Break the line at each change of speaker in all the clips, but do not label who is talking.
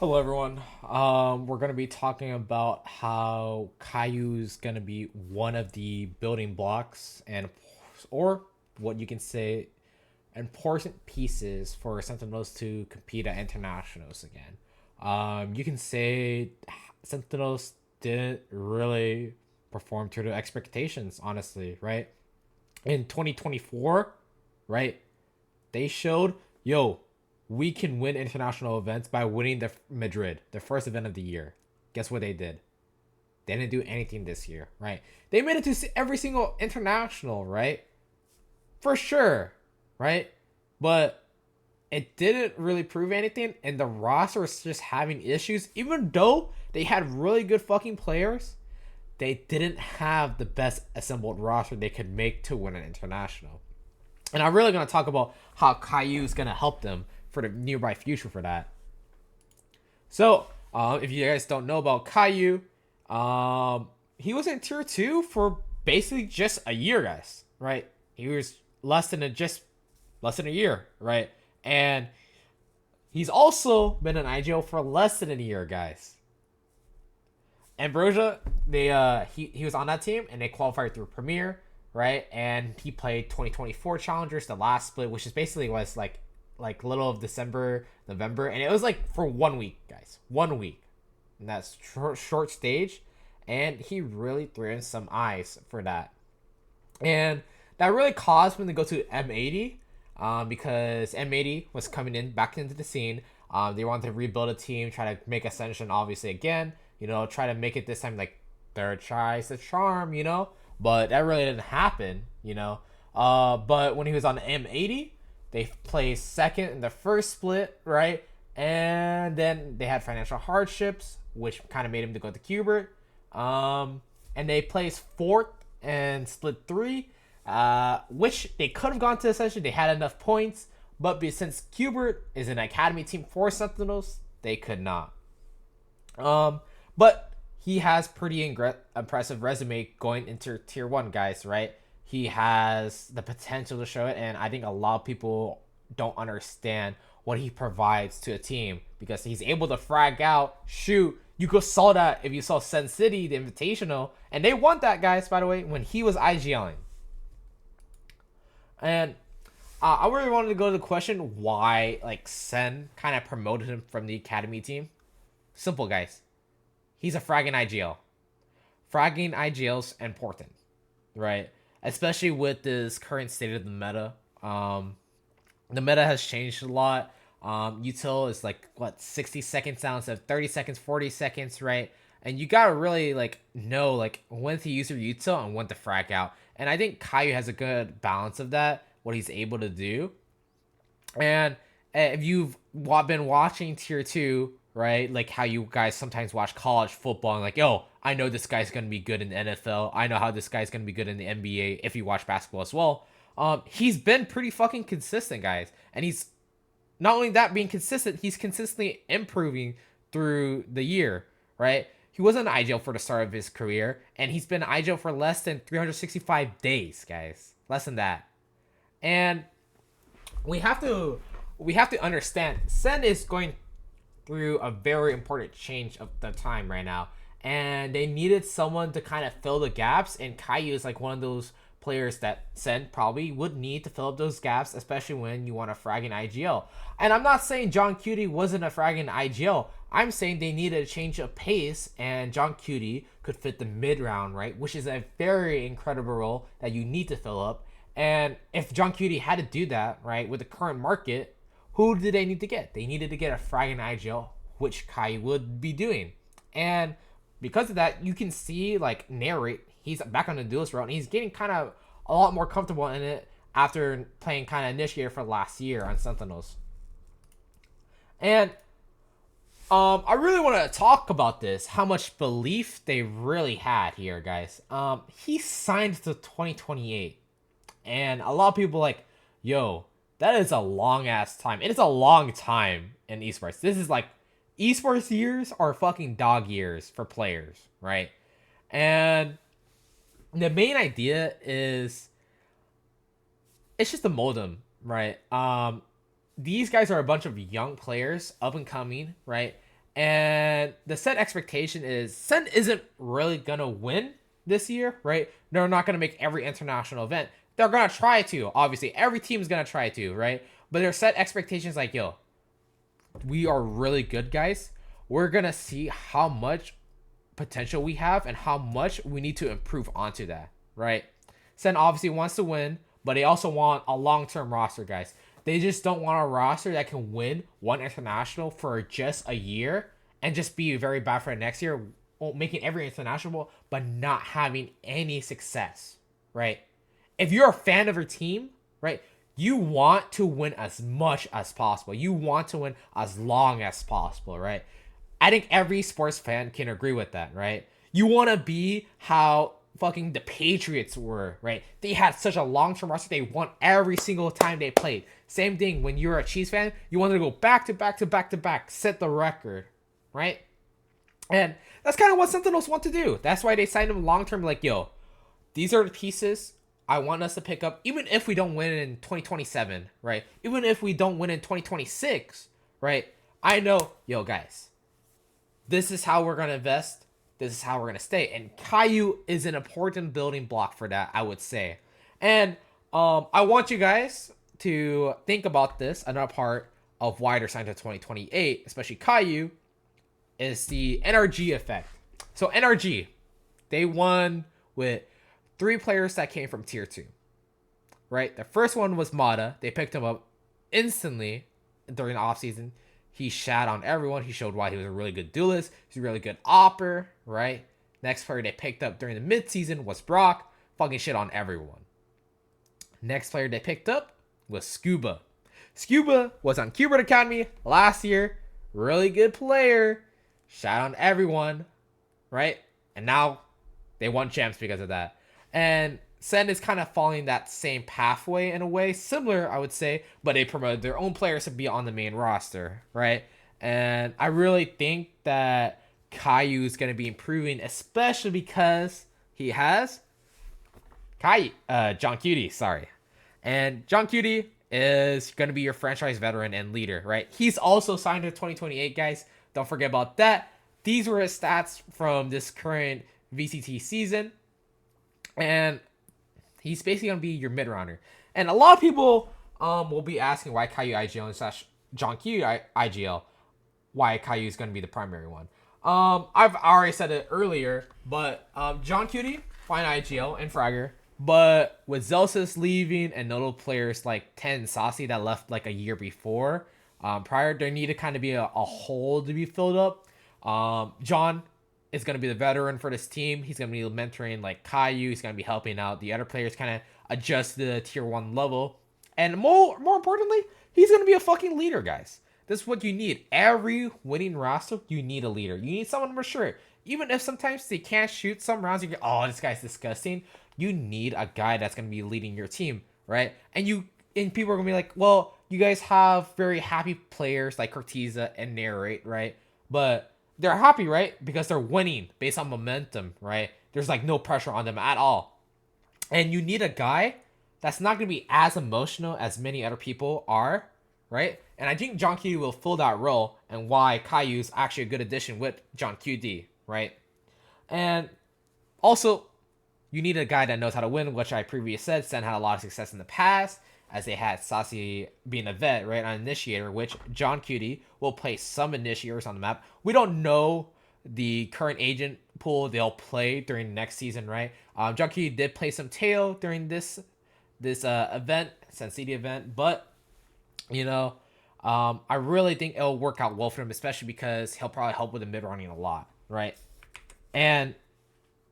Hello everyone. We're gonna be talking about how KRÜ is gonna be one of the building blocks and or what you can say important pieces for Sentinels to compete at internationals again. You can say Sentinels didn't really perform to the expectations, honestly, right? In 2024, right? They showed, yo, we can win international events by winning the Madrid, the first event of the year. Guess what they did? They didn't do anything this year, right? They made it to every single international, right? For sure, right? But it didn't really prove anything, and the roster was just having issues. Even though they had really good fucking players, they didn't have the best assembled roster they could make to win an international. And I'm really going to talk about how KRÜ is going to help them for the nearby future for that. So, if you guys don't know about KRÜ, he was in tier 2 for basically just a year, guys, right? He was less than a year, right? And he's also been in IGL for less than a year, guys. Ambrosia, he was on that team and they qualified through Premier, right? And he played 2024 Challengers, the last split, which is basically was like little of December, November, and it was like for 1 week, guys, 1 week, and that's short stage, and he really threw in some eyes for that, and that really caused him to go to M80, because M80 was coming in back into the scene. They wanted to rebuild a team, try to make Ascension obviously again, try to make it this time like third tries the charm, but that really didn't happen, but when he was on M80, they placed second in the first split, right? And then they had financial hardships, which kind of made him to go to Qbert. And they placed fourth in split 3, which they could have gone to Ascension. They had enough points, but since Qbert is an academy team for Sentinels, they could not. But he has pretty impressive resume going into tier 1, guys, right? He has the potential to show it, and I think a lot of people don't understand what he provides to a team because he's able to frag out, shoot. You could saw that if you saw Sen City, the Invitational, and they won that, guys, by the way, when he was IGLing. And I really wanted to go to the question why like Sen kind of promoted him from the academy team. Simple, guys. He's a fragging IGL. Fragging IGL's important, right? Especially with this current state of the meta. The meta has changed a lot. Util is like 60 seconds down instead of 30 seconds, 40 seconds, right? And you gotta really know when to use your util and when to frag out. And I think KRÜ has a good balance of that, what he's able to do. And if you've been watching tier 2, right, like how you guys sometimes watch college football and like, yo, I know this guy's gonna be good in the NFL. I know how this guy's gonna be good in the NBA. If you watch basketball as well, he's been pretty fucking consistent, guys. And he's not only that being consistent, he's consistently improving through the year, right? He wasn't in IGL for the start of his career, and he's been in IGL for less than 365 days, guys. Less than that. And we have to understand Sen is going through a very important change of the time right now, and they needed someone to kind of fill the gaps, and KRÜ is like one of those players that Sen probably would need to fill up those gaps, especially when you want a fragging IGL. And I'm not saying John Cutie wasn't a fragging IGL. I'm saying they needed a change of pace, and John Cutie could fit the mid round, right? Which is a very incredible role that you need to fill up. And if John Cutie had to do that, right, with the current market, who did they need to get? They needed to get a fragging IGL, which KRÜ would be doing. And because of that, you can see Narrate, he's back on the duelist route, and he's getting kind of a lot more comfortable in it after playing kind of Initiator for last year on Sentinels. And I really want to talk about this, how much belief they really had here, guys. He signed to 2028, and a lot of people like, yo, that is a long ass time. It is a long time in esports. This is like esports years are fucking dog years for players, right? And the main idea is it's just a modem, right? These guys are a bunch of young players, up and coming, right? And the set expectation is SEN isn't really gonna win this year, right? They're not gonna make every international event. They're gonna try to. Obviously, every team is gonna try to, right? But their set expectations like, yo, we are really good, guys. We're gonna see how much potential we have and how much we need to improve onto that, right? SEN obviously wants to win, but they also want a long-term roster, guys. They just don't want a roster that can win one international for just a year and just be very bad for the next year, making every international, but not having any success, right? If you're a fan of your team, right, you want to win as much as possible. You want to win as long as possible, right? I think every sports fan can agree with that, right? You want to be how fucking the Patriots were, right? They had such a long-term roster. They won every single time they played. Same thing when you're a Chiefs fan. You wanted to go back to back to back to back, set the record, right? And that's kind of what Sentinels want to do. That's why they signed them long-term. Like, yo, these are the pieces I want us to pick up, even if we don't win in 2027, right? Even if we don't win in 2026, right? I know, yo, guys, this is how we're going to invest. This is how we're going to stay. And KRÜ is an important building block for that, I would say. And I want you guys to think about this. Another part of why they're signed to 2028, especially KRÜ, is the NRG effect. So NRG, they won with 3 players that came from tier 2, right? The first one was Mata. They picked him up instantly during the offseason. He shat on everyone. He showed why he was a really good duelist. He's a really good opper, right? Next player they picked up during the mid-season was Brock. Fucking shit on everyone. Next player they picked up was Scuba. Scuba was on Qbert Academy last year. Really good player. Shat on everyone, right? And now they won champs because of that. And SEN is kind of following that same pathway in a way, similar, I would say, but they promoted their own players to be on the main roster, right? And I really think that KRÜ is going to be improving, especially because he has Jinggg, sorry. And Jinggg is going to be your franchise veteran and leader, right? He's also signed to 2028, guys. Don't forget about that. These were his stats from this current VCT season. And he's basically going to be your mid-rounder. And a lot of people will be asking why KRÜ IGL slash Jinggg IGL, why KRÜ is going to be the primary one. I've already said it earlier, but Jinggg, fine IGL and Fragger. But with Zelsis leaving and notable players like TenZ that left like a year before, prior, there needed kind of be a hole to be filled up. John is going to be the veteran for this team. He's going to be mentoring like KRÜ. He's going to be helping out the other players kind of adjust to the tier 1 level. And more importantly, he's going to be a fucking leader, guys. This is what you need. Every winning roster, you need a leader. You need someone mature. Even if sometimes they can't shoot some rounds, you get, oh, this guy's disgusting. You need a guy that's going to be leading your team, right? And people are going to be like, well, you guys have very happy players like Corteza and Narrate, right? But they're happy, right? Because they're winning based on momentum, right? There's like no pressure on them at all. And you need a guy that's not going to be as emotional as many other people are, right? And I think Jinggg will fill that role, and why KRÜ is actually a good addition with Jinggg, right? And also, you need a guy that knows how to win, which I previously said. SEN had a lot of success in the past, as they had Sassy being a vet, right, on Initiator, which Jinggg will play some Initiators on the map. We don't know the current agent pool they'll play during next season, right? Jinggg did play some tail during this event, Sen City event, but, you know, I really think it'll work out well for him, especially because he'll probably help with the mid-running a lot, right? And,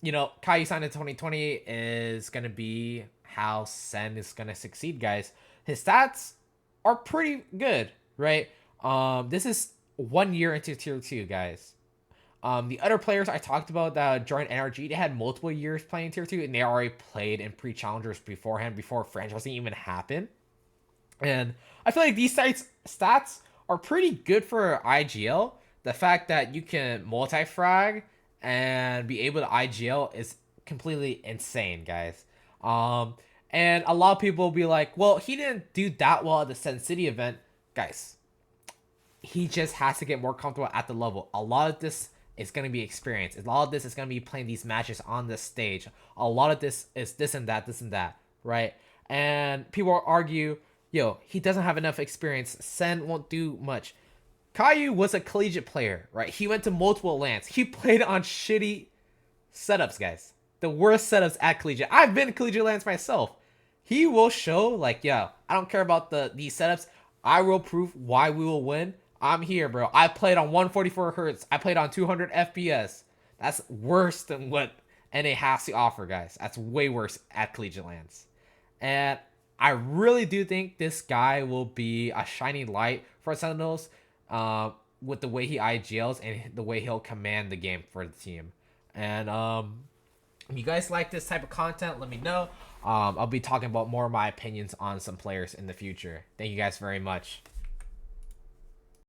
you know, KRÜ signed in 2020 is going to be how SEN is going to succeed, guys. His stats are pretty good, right? This is 1 year into tier 2, guys. The other players I talked about that joined NRG, they had multiple years playing tier 2, and they already played in pre-challengers beforehand, before franchising even happened. And I feel like these stats are pretty good for IGL. The fact that you can multi-frag and be able to IGL is completely insane, guys. And a lot of people will be like, well, he didn't do that well at the Sen City event. Guys, he just has to get more comfortable at the level. A lot of this is going to be experience. A lot of this is going to be playing these matches on the stage. A lot of this is this and that, right? And people argue, yo, he doesn't have enough experience. Sen won't do much. KRÜ was a collegiate player, right? He went to multiple lands. He played on shitty setups, guys. The worst setups at collegiate. I've been to collegiate lands myself. He will show, like, yo, I don't care about these setups. I will prove why we will win. I'm here, bro. I played on 144 hertz. I played on 200 FPS. That's worse than what NA has to offer, guys. That's way worse at collegiate lands. And I really do think this guy will be a shining light for Sentinels with the way he IGLs and the way he'll command the game for the team. And if you guys like this type of content, let me know. I'll be talking about more of my opinions on some players in the future. Thank you guys very much.